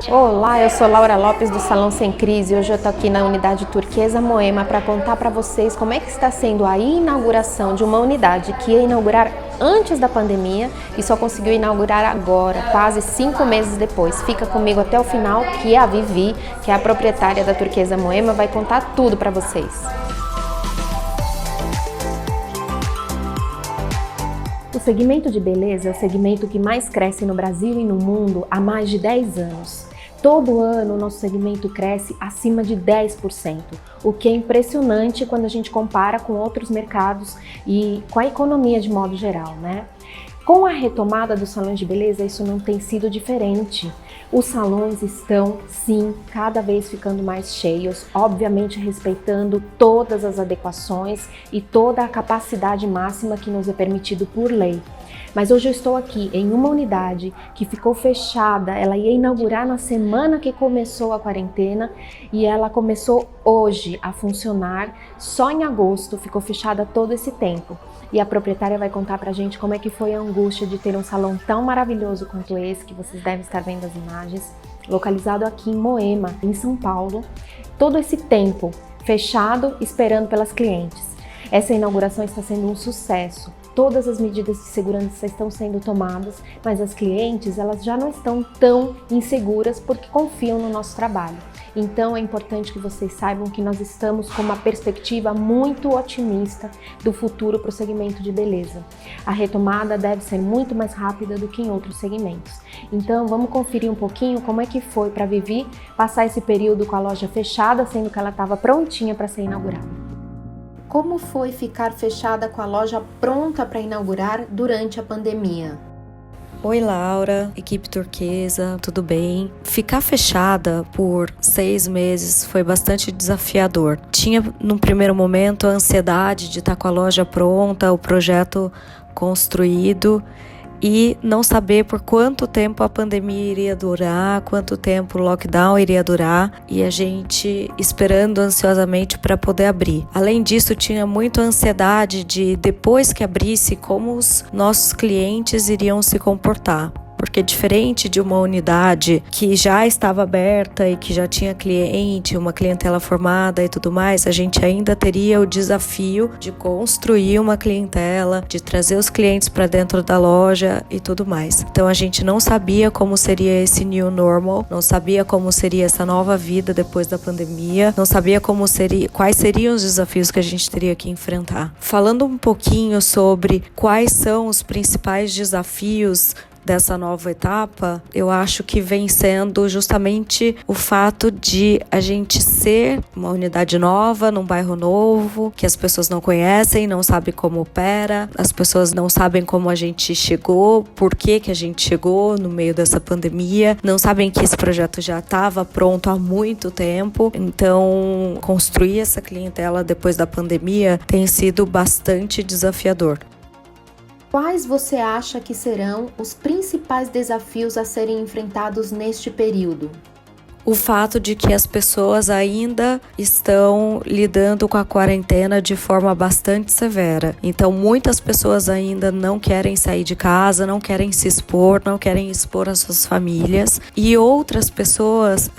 Olá, eu sou Laura Lopes do Salão Sem Crise e hoje eu estou aqui na unidade Turquesa Moema para contar para vocês como é que está sendo a inauguração de uma unidade que ia inaugurar antes da pandemia e só conseguiu inaugurar agora, quase 5 meses depois. Fica comigo até o final que a Vivi, que é a proprietária da Turquesa Moema, vai contar tudo para vocês. O segmento de beleza é o segmento que mais cresce no Brasil e no mundo há mais de 10 anos. Todo ano o nosso segmento cresce acima de 10%, o que é impressionante quando a gente compara com outros mercados e com a economia de modo geral, né? Com a retomada dos salões de beleza, isso não tem sido diferente. Os salões estão, sim, cada vez ficando mais cheios, obviamente respeitando todas as adequações e toda a capacidade máxima que nos é permitido por lei. Mas hoje eu estou aqui em uma unidade que ficou fechada, ela ia inaugurar na semana que começou a quarentena e ela começou hoje a funcionar, só em agosto, ficou fechada todo esse tempo. E a proprietária vai contar pra gente como é que foi a angústia de ter um salão tão maravilhoso quanto esse, que vocês devem estar vendo as imagens, localizado aqui em Moema, em São Paulo, todo esse tempo fechado, esperando pelas clientes. Essa inauguração está sendo um sucesso. Todas as medidas de segurança estão sendo tomadas, mas as clientes elas já não estão tão inseguras porque confiam no nosso trabalho. Então é importante que vocês saibam que nós estamos com uma perspectiva muito otimista do futuro para o segmento de beleza. A retomada deve ser muito mais rápida do que em outros segmentos. Então vamos conferir um pouquinho como é que foi para a Vivi passar esse período com a loja fechada, sendo que ela estava prontinha para ser inaugurada. Como foi ficar fechada com a loja pronta para inaugurar durante a pandemia? Oi Laura, equipe Turquesa, tudo bem? Ficar fechada por 6 meses foi bastante desafiador. Tinha num primeiro momento a ansiedade de estar com a loja pronta, o projeto construído e não saber por quanto tempo a pandemia iria durar, quanto tempo o lockdown iria durar e a gente esperando ansiosamente para poder abrir. Além disso, tinha muita ansiedade de depois que abrisse como os nossos clientes iriam se comportar. Porque diferente de uma unidade que já estava aberta e que já tinha cliente, uma clientela formada e tudo mais, a gente ainda teria o desafio de construir uma clientela, de trazer os clientes para dentro da loja e tudo mais. Então a gente não sabia como seria esse new normal, não sabia como seria essa nova vida depois da pandemia, não sabia como seria, quais seriam os desafios que a gente teria que enfrentar. Falando um pouquinho sobre quais são os principais desafios dessa nova etapa, eu acho que vem sendo justamente o fato de a gente ser uma unidade nova, num bairro novo, que as pessoas não conhecem, não sabem como opera, as pessoas não sabem como a gente chegou, por que a gente chegou no meio dessa pandemia, não sabem que esse projeto já estava pronto há muito tempo, então construir essa clientela depois da pandemia tem sido bastante desafiador. Quais você acha que serão os principais desafios a serem enfrentados neste período? O fato de que as pessoas ainda estão lidando com a quarentena de forma bastante severa. Então, muitas pessoas ainda não querem sair de casa, não querem se expor, não querem expor as suas famílias. E outras pessoas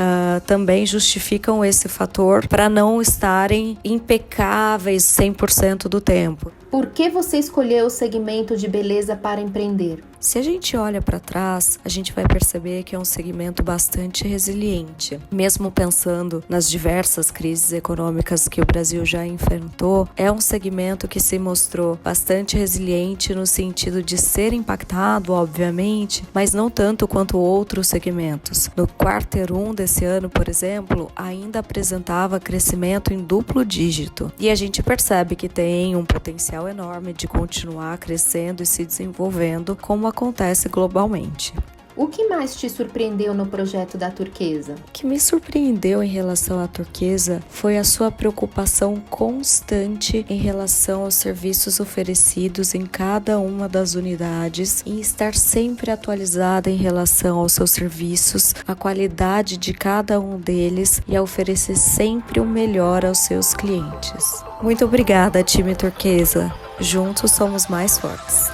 também justificam esse fator para não estarem impecáveis 100% do tempo. Por que você escolheu o segmento de beleza para empreender? Se a gente olha para trás, a gente vai perceber que é um segmento bastante resiliente. Mesmo pensando nas diversas crises econômicas que o Brasil já enfrentou, é um segmento que se mostrou bastante resiliente no sentido de ser impactado, obviamente, mas não tanto quanto outros segmentos. No quarter 1 desse ano, por exemplo, ainda apresentava crescimento em duplo dígito. E a gente percebe que tem um potencial enorme de continuar crescendo e se desenvolvendo como acontece globalmente. O que mais te surpreendeu no projeto da Turquesa? O que me surpreendeu em relação à Turquesa foi a sua preocupação constante em relação aos serviços oferecidos em cada uma das unidades e estar sempre atualizada em relação aos seus serviços, a qualidade de cada um deles e a oferecer sempre o melhor aos seus clientes. Muito obrigada, time Turquesa. Juntos somos mais fortes.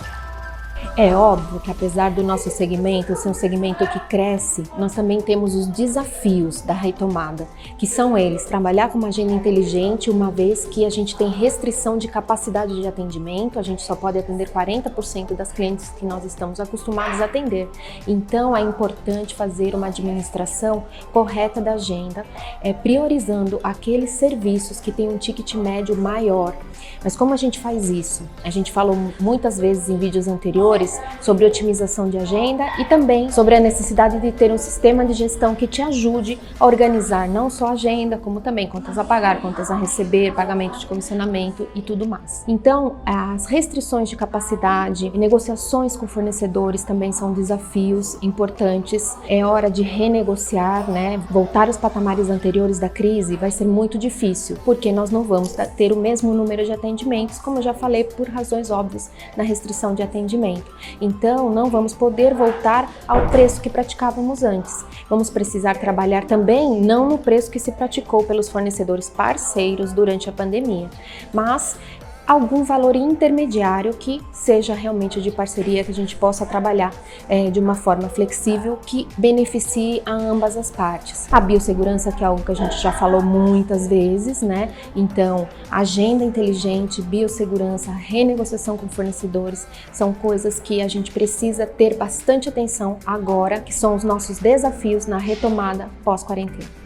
É óbvio que apesar do nosso segmento ser um segmento que cresce, nós também temos os desafios da retomada, que são eles, trabalhar com uma agenda inteligente, uma vez que a gente tem restrição de capacidade de atendimento, a gente só pode atender 40% das clientes que nós estamos acostumados a atender. Então é importante fazer uma administração correta da agenda, priorizando aqueles serviços que têm um ticket médio maior. Mas como a gente faz isso? A gente falou muitas vezes em vídeos anteriores sobre otimização de agenda e também sobre a necessidade de ter um sistema de gestão que te ajude a organizar não só a agenda, como também contas a pagar, contas a receber, pagamento de comissionamento e tudo mais. Então, as restrições de capacidade, negociações com fornecedores também são desafios importantes. É hora de renegociar, né? Voltar aos patamares anteriores da crise vai ser muito difícil, porque nós não vamos ter o mesmo número de atendimentos, como eu já falei, por razões óbvias na restrição de atendimento. Então, não vamos poder voltar ao preço que praticávamos antes. Vamos precisar trabalhar também não no preço que se praticou pelos fornecedores parceiros durante a pandemia, mas algum valor intermediário que seja realmente de parceria, que a gente possa trabalhar de uma forma flexível que beneficie a ambas as partes. A biossegurança, que é algo que a gente já falou muitas vezes, né? Então, agenda inteligente, biossegurança, renegociação com fornecedores, são coisas que a gente precisa ter bastante atenção agora, que são os nossos desafios na retomada pós-quarentena.